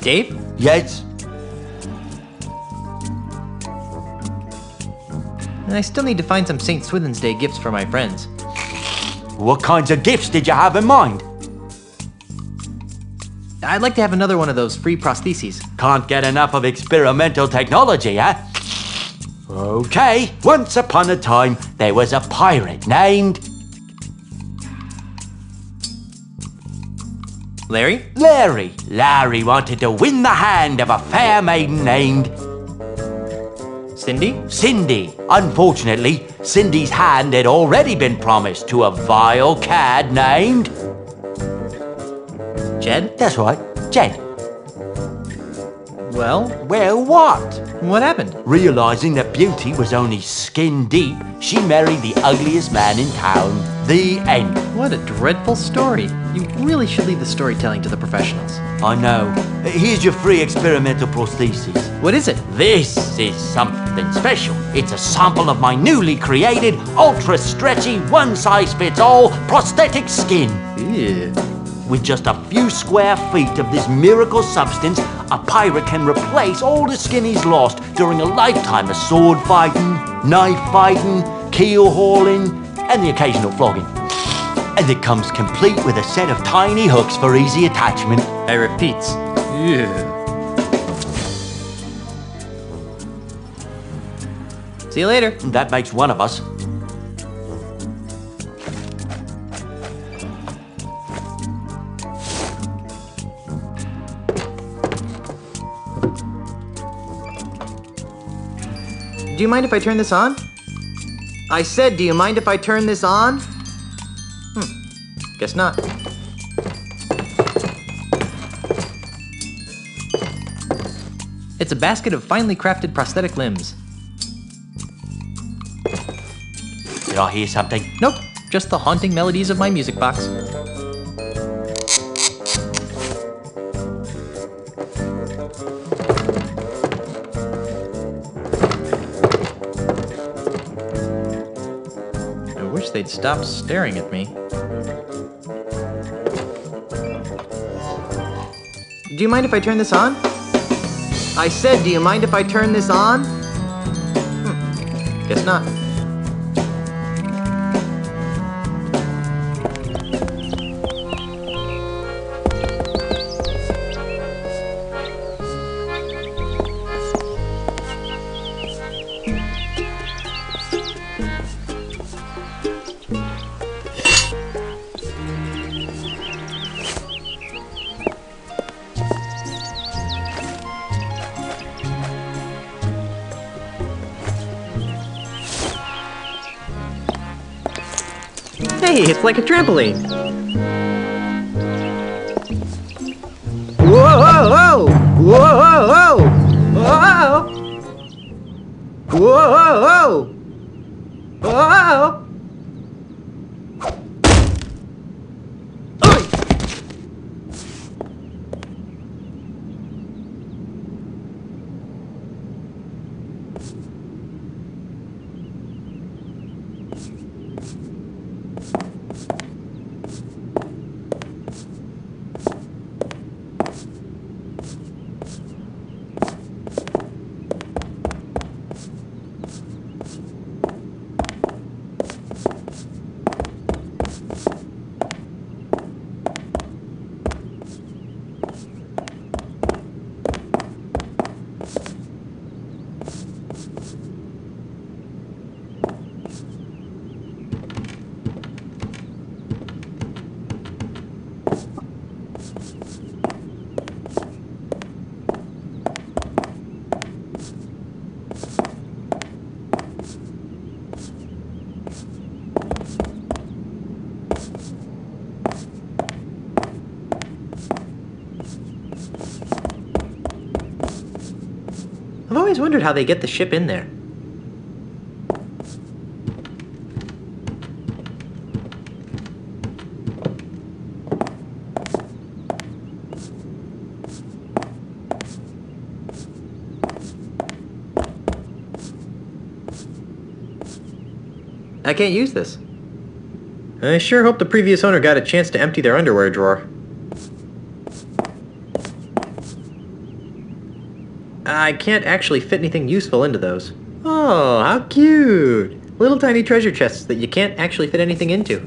Dave? Yes? I still need to find some St. Swithin's Day gifts for my friends. What kinds of gifts did you have in mind? I'd like to have another one of those free prostheses. Can't get enough of experimental technology, eh? Okay, once upon a time, there was a pirate named... Larry? Larry. Larry wanted to win the hand of a fair maiden named... Cindy? Cindy. Unfortunately, Cindy's hand had already been promised to a vile cad named... Jed? That's right, Jed. Well? Well, what? What happened? Realizing that beauty was only skin deep, she married the ugliest man in town. The end. What a dreadful story. You really should leave the storytelling to the professionals. I know. Here's your free experimental prosthesis. What is it? This is something special. It's a sample of my newly created, ultra-stretchy, one-size-fits-all prosthetic skin. Ew. With just a few square feet of this miracle substance, a pirate can replace all the skin he's lost during a lifetime of sword fighting, knife fighting, keel hauling, and the occasional flogging. And it comes complete with a set of tiny hooks for easy attachment. I repeat. Ew. See you later. That makes one of us. Do you mind if I turn this on? I said, do you mind if I turn this on? Guess not. It's a basket of finely crafted prosthetic limbs. Did I hear something? Nope, just the haunting melodies of my music box. I wish they'd stop staring at me. Do you mind if I turn this on? I said, do you mind if I turn this on? Guess not. Hey, it's like a trampoline. Whoa, whoa, whoa, whoa, whoa, whoa, whoa, whoa. I've always wondered how they get the ship in there. I can't use this. I sure hope the previous owner got a chance to empty their underwear drawer. I can't actually fit anything useful into those. Oh, how cute! Little tiny treasure chests that you can't actually fit anything into.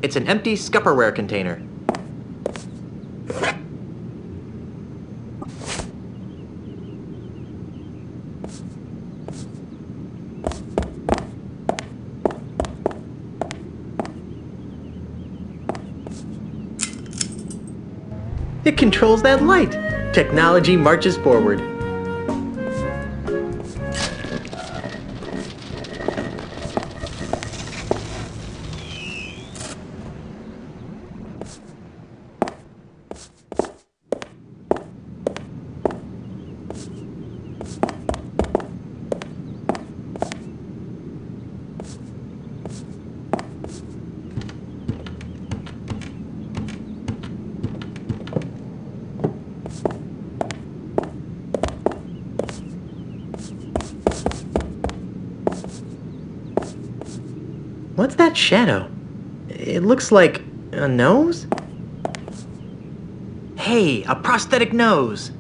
It's an empty Scupperware container. It controls that light. Technology marches forward. What's that shadow? It looks like a nose? Hey, a prosthetic nose!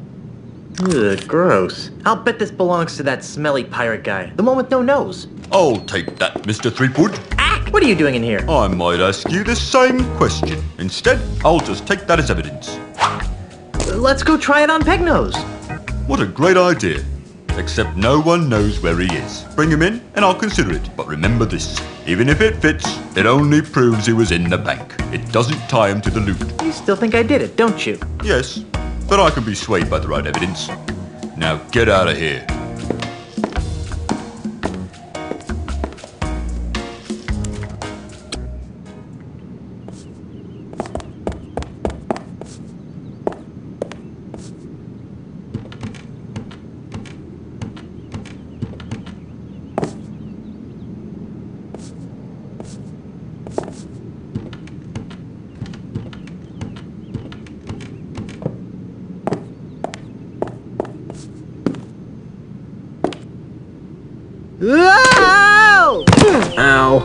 Ugh, gross. I'll bet this belongs to that smelly pirate guy, the one with no nose. I'll take that, Mr. Threepwood. Ah! What are you doing in here? I might ask you the same question. Instead, I'll just take that as evidence. Let's go try it on Pegnose. What a great idea. Except no one knows where he is. Bring him in and I'll consider it. But remember this, even if it fits, it only proves he was in the bank. It doesn't tie him to the loot. You still think I did it, don't you? Yes, but I can be swayed by the right evidence. Now get out of here. Whoa! Ow.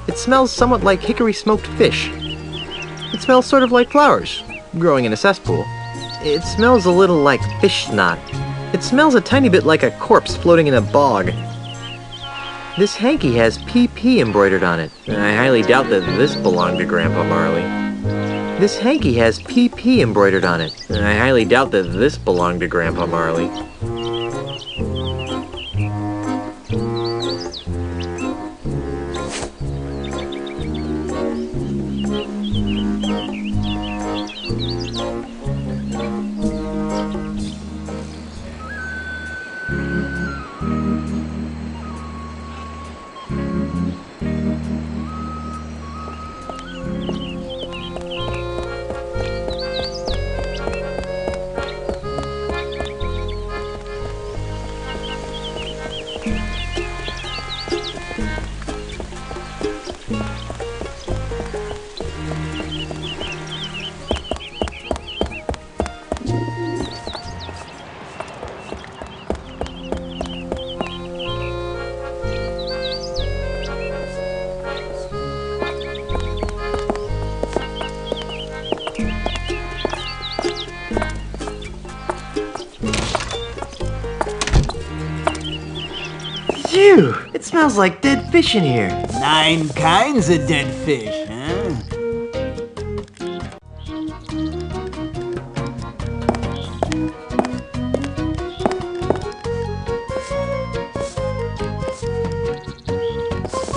It smells somewhat like hickory smoked fish. It smells sort of like flowers growing in a cesspool. It smells a little like fish snot. It smells a tiny bit like a corpse floating in a bog. This hanky has PP embroidered on it. I highly doubt that this belonged to Grandpa Marley. This hanky has PP embroidered on it. I highly doubt that this belonged to Grandpa Marley. Phew! It smells like dead fish in here. 9 kinds of dead fish, huh?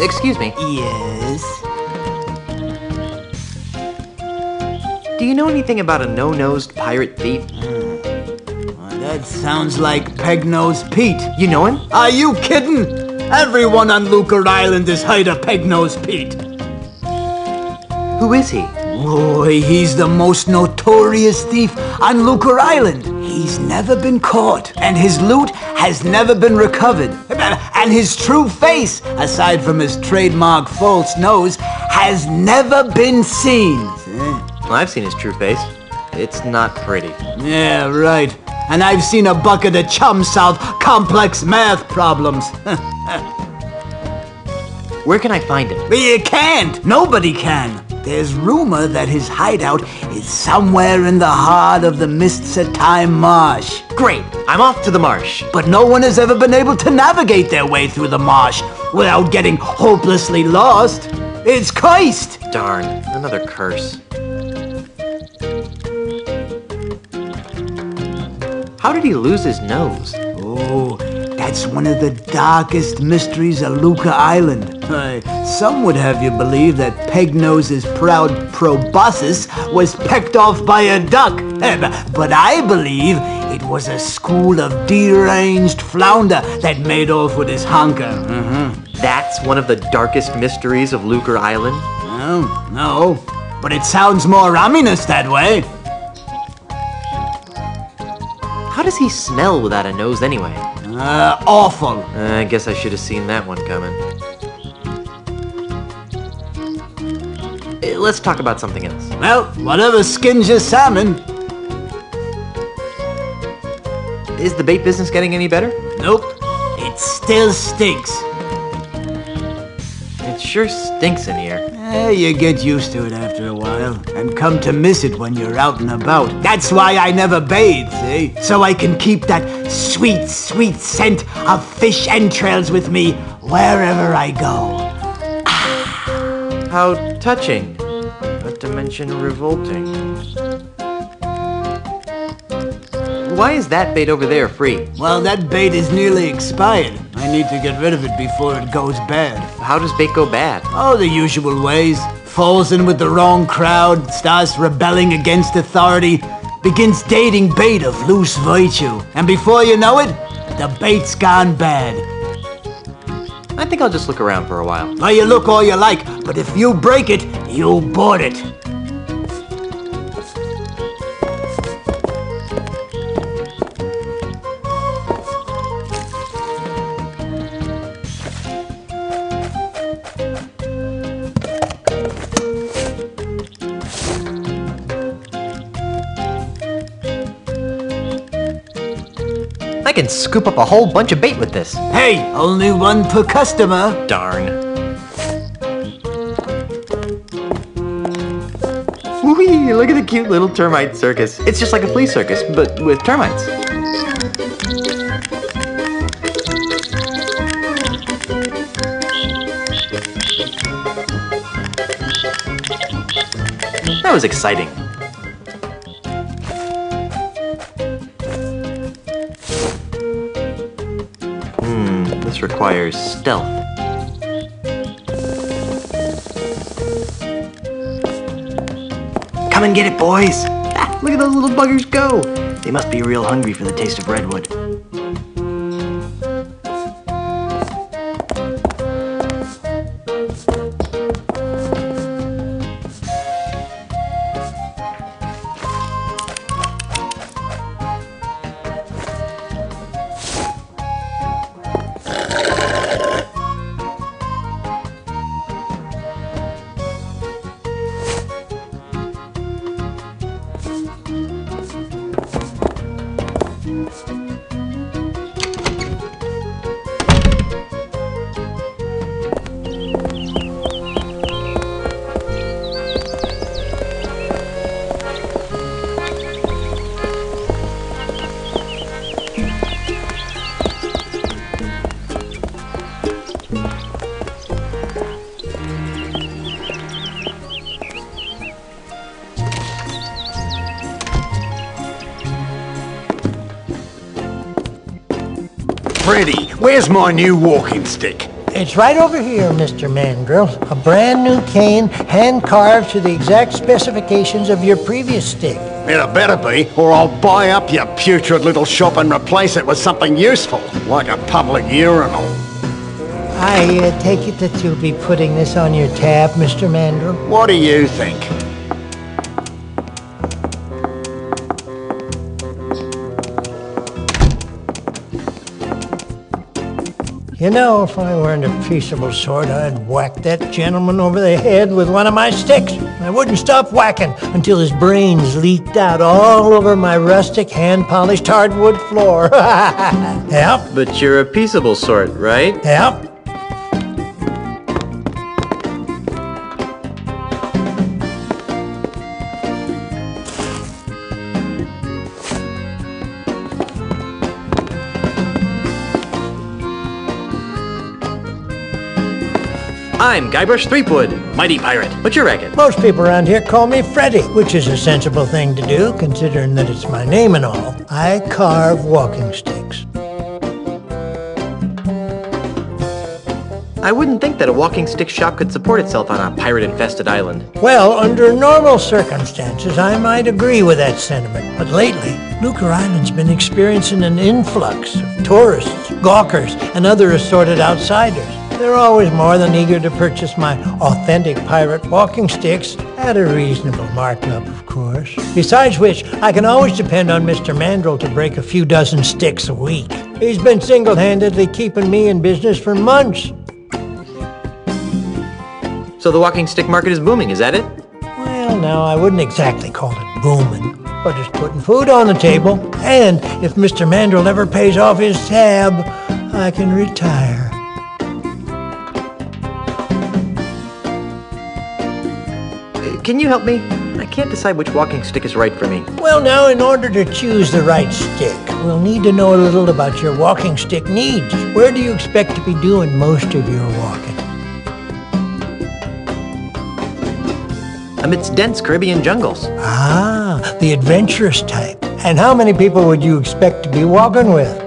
Excuse me. Yes? Do you know anything about a no-nosed pirate thief? Well, that sounds like Peg-Nosed Pete. You know him? Are you kidding? Everyone on Lucre Island has heard of Peg-Nosed Pete. Who is he? Boy, he's the most notorious thief on Lucre Island. He's never been caught, and his loot has never been recovered. And his true face, aside from his trademark false nose, has never been seen. Well, I've seen his true face. It's not pretty. Yeah, right. And I've seen a bucket of chum solve complex math problems. Where can I find him? You can't. Nobody can. There's rumor that his hideout is somewhere in the heart of the Mists of Time marsh. Great! I'm off to the marsh. But no one has ever been able to navigate their way through the marsh without getting hopelessly lost. It's cursed! Darn, another curse. How did he lose his nose? Oh, that's one of the darkest mysteries of Lucre Island. Some would have you believe that Peg-Nose's proud proboscis was pecked off by a duck. But I believe it was a school of deranged flounder that made off with his honker. That's one of the darkest mysteries of Lucre Island? No, but it sounds more ominous that way. How does he smell without a nose anyway? Awful. I guess I should have seen that one coming. Let's talk about something else. Well, whatever skins your salmon. Is the bait business getting any better? Nope. It still stinks. It sure stinks in here. You get used to it after a while, and come to miss it when you're out and about. That's why I never bathe, see? So I can keep that sweet, sweet scent of fish entrails with me wherever I go. How touching. Not to mention revolting. Why is that bait over there free? Well, that bait is nearly expired. I need to get rid of it before it goes bad. How does bait go bad? Oh, the usual ways. Falls in with the wrong crowd, starts rebelling against authority, begins dating bait of loose virtue. And before you know it, the bait's gone bad. I think I'll just look around for a while. Well, you look all you like, but if you break it, you board it. I can scoop up a whole bunch of bait with this. Hey, only one per customer. Darn. Whee! Look at the cute little termite circus. It's just like a flea circus, but with termites. That was exciting. This requires stealth. Come and get it, boys! Ah, look at those little buggers go! They must be real hungry for the taste of redwood. Freddy, where's my new walking stick? It's right over here, Mr. Mandrill. A brand new cane, hand-carved to the exact specifications of your previous stick. It better be, or I'll buy up your putrid little shop and replace it with something useful, like a public urinal. I take it that you'll be putting this on your tab, Mr. Mandrill? What do you think? You know, if I weren't a peaceable sort, I'd whack that gentleman over the head with one of my sticks. I wouldn't stop whacking until his brains leaked out all over my rustic, hand-polished hardwood floor. Yep. But you're a peaceable sort, right? Yep. I'm Guybrush Threepwood, mighty pirate. What's your racket? Most people around here call me Freddy, which is a sensible thing to do, considering that it's my name and all. I carve walking sticks. I wouldn't think that a walking stick shop could support itself on a pirate-infested island. Well, under normal circumstances, I might agree with that sentiment. But lately, Lucre Island's been experiencing an influx of tourists, gawkers, and other assorted outsiders. They're always more than eager to purchase my authentic pirate walking sticks, at a reasonable markup, of course. Besides which, I can always depend on Mr. Mandrill to break a few dozen sticks a week. He's been single-handedly keeping me in business for months. So the walking stick market is booming, is that it? Well, no, I wouldn't exactly call it booming, but it's putting food on the table. And if Mr. Mandrill ever pays off his tab, I can retire. Can you help me? I can't decide which walking stick is right for me. Well, now, in order to choose the right stick, we'll need to know a little about your walking stick needs. Where do you expect to be doing most of your walking? Amidst dense Caribbean jungles. Ah, the adventurous type. And how many people would you expect to be walking with?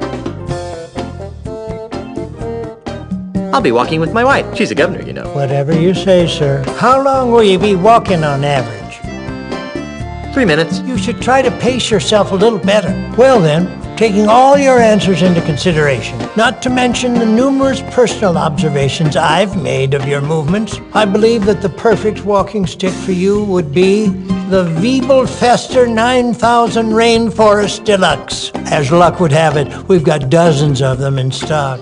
I'll be walking with my wife. She's a governor, you know. Whatever you say, sir. How long will you be walking on average? 3 minutes. You should try to pace yourself a little better. Well then, taking all your answers into consideration, not to mention the numerous personal observations I've made of your movements, I believe that the perfect walking stick for you would be the Wiebelfester 9000 Rainforest Deluxe. As luck would have it, we've got dozens of them in stock.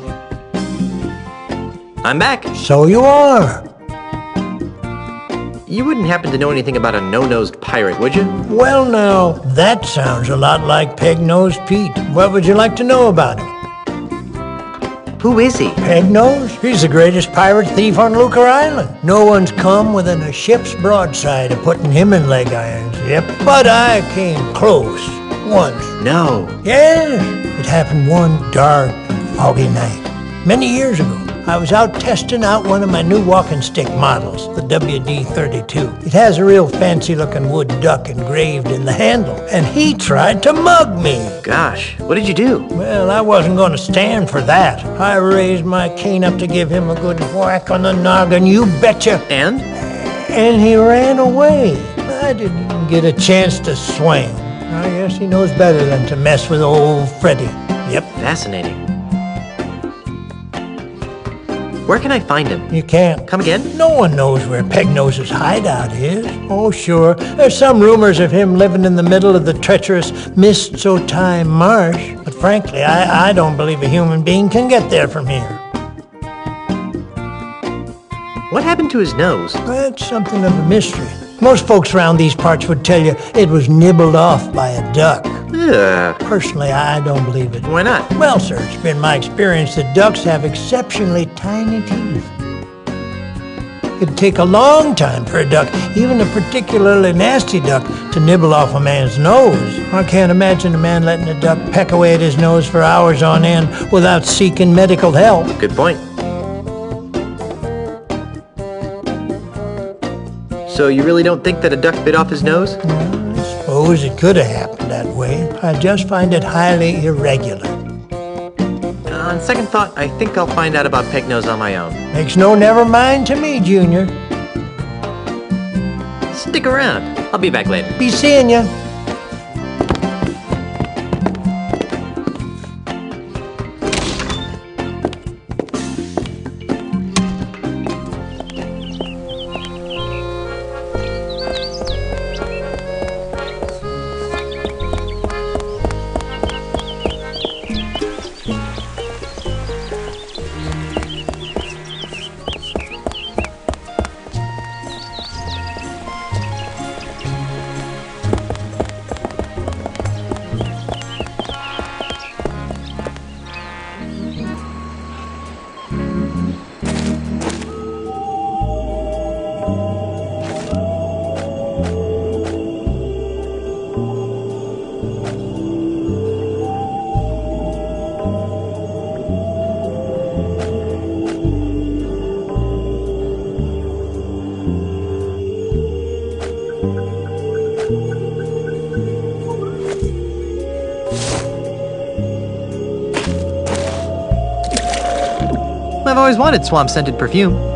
I'm back. So you are. You wouldn't happen to know anything about a no-nosed pirate, would you? Well, now, that sounds a lot like Peg-Nosed Pete. What would you like to know about him? Who is he? Peg-Nose? He's the greatest pirate thief on Lucre Island. No one's come within a ship's broadside of putting him in leg irons, yep. But I came close once. No. Yes, it happened one dark and foggy night, many years ago. I was out testing out one of my new walking stick models, the WD-32. It has a real fancy-looking wood duck engraved in the handle, and he tried to mug me. Gosh, what did you do? Well, I wasn't going to stand for that. I raised my cane up to give him a good whack on the noggin, you betcha. And? And he ran away. I didn't even get a chance to swing. I guess he knows better than to mess with old Freddy. Yep. Fascinating. Where can I find him? You can't. Come again? No one knows where Peg-Nose's hideout is. Oh, sure. There's some rumors of him living in the middle of the treacherous Mist-So-Time marsh. But frankly, I don't believe a human being can get there from here. What happened to his nose? That's something of a mystery. Most folks around these parts would tell you it was nibbled off by a duck. Ugh. Personally, I don't believe it. Why not? Well, sir, it's been my experience that ducks have exceptionally tiny teeth. It'd take a long time for a duck, even a particularly nasty duck, to nibble off a man's nose. I can't imagine a man letting a duck peck away at his nose for hours on end without seeking medical help. Good point. So you really don't think that a duck bit off his nose? I suppose it could have happened that way. I just find it highly irregular. On second thought, I think I'll find out about Pegnose on my own. Makes no never mind to me, Junior. Stick around. I'll be back later. Be seeing ya. I've always wanted swamp-scented perfume.